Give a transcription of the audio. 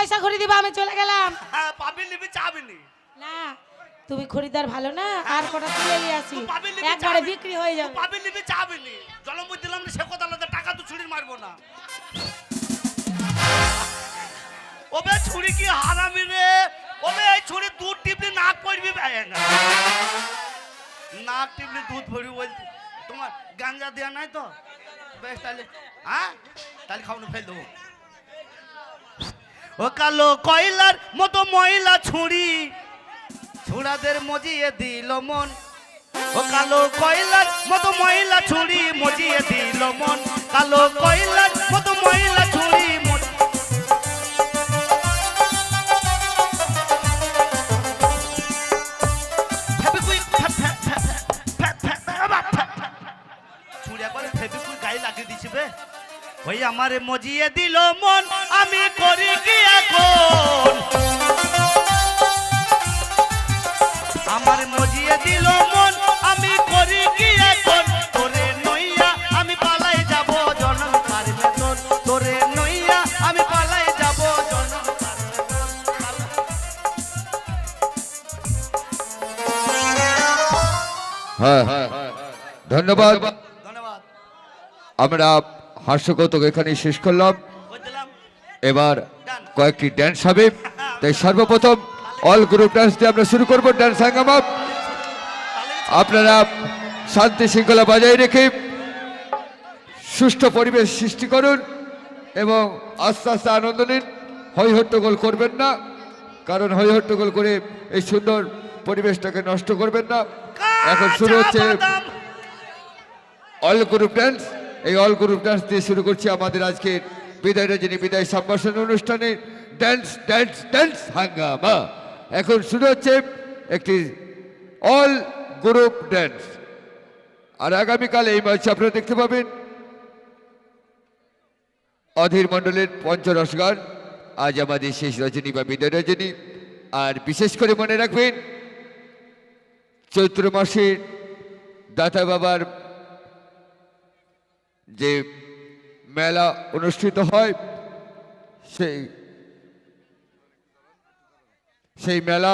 পয়সা ঘুরে দিবা, আমি চলে গেলাম। হ্যাঁ পাবি নিবি চাবি নি। না তুমি খরিদার ভালো না, আর কটা তুলে নিয়ে আসি, তুই পাবি নিবি একবারে চাবি। বিক্রি হয়ে তুই যাবে। পাবি নিবি চাবি নি। জলমুই দিলাম না সে কথা আলাদা, টাকা তো ছুরি মারবো না। ওবে ছুরি কি হারামি রে। ওবে এই ছুরি দুধ টিপলি নাক পড়বি না। নাক টিপলি দুধ পড়বি বলছি। তোমার গাঞ্জা দেয়া নাই তো? বেশ তাহলে হ্যাঁ তাহলে খাওয়ানো ফেল দেবো। ও কালো কয়লার মতো ময়লা ছুরি ছুড়াদের মজিয়ে দিল মন। ও কালো কয়লার মতো ময়লা ছুরি মজিয়ে দিল মন। কালো কয়লার মতো ময়লা ছুরি ছুড়িয়া করে ফেবিকুইক গায়ে লাগিয়ে দিছিবে। ওই আমারে মজিয়ে দিল মন, আমি করি কি এখন? আমার মজিয়ে দিল মন, আমি করি কি এখন? তোরে নইয়া আমি পালাই যাব জনম কার বেতন। তোরে নইয়া আমি পালাই যাব জনম কার বেতন। হ্যাঁ ধন্যবাদ। ধন্যবাদ। আমরা হাস্যকৌতুক এখানে শেষ করলাম। বুঝলাম। এবার কয়েকটি ড্যান্স হবে, তাই সর্বপ্রথম অল গ্রুপ ডান্স দিয়ে আমরা শুরু করবো ড্যান্স হাঙ্গামা। আপনারা শান্তি শৃঙ্খলা বজায় রেখে সুষ্ঠু পরিবেশ সৃষ্টি করুন এবং আস্তে আস্তে আনন্দ নিন। হৈ হট্টগোল করবেন না, কারণ হৈ হট্টগোল করে এই সুন্দর পরিবেশটাকে নষ্ট করবেন না। এখন শুরু হচ্ছে অল গ্রুপ ডান্স। এই অল গ্রুপ ডান্স দিয়ে শুরু করছি আমাদের আজকের বিদায় রজনী বিদায় সম্ভাষণ অনুষ্ঠানে ড্যান্স ড্যান্স ড্যান্স হাঙ্গামা। এখন শুরু হচ্ছে একটি অল গ্রুপ ড্যান্স। আর আগামীকাল এই মঞ্চে আপনারা দেখতে পাবেন অধীর মণ্ডলের পঞ্চরস গান। আজ আমাদের শেষ রজনী বা বিদায় রজনী। আর বিশেষ করে মনে রাখবেন চৈত্র মাসের দাতা বাবার যে মেলা অনুষ্ঠিত হয়, সেই মেলা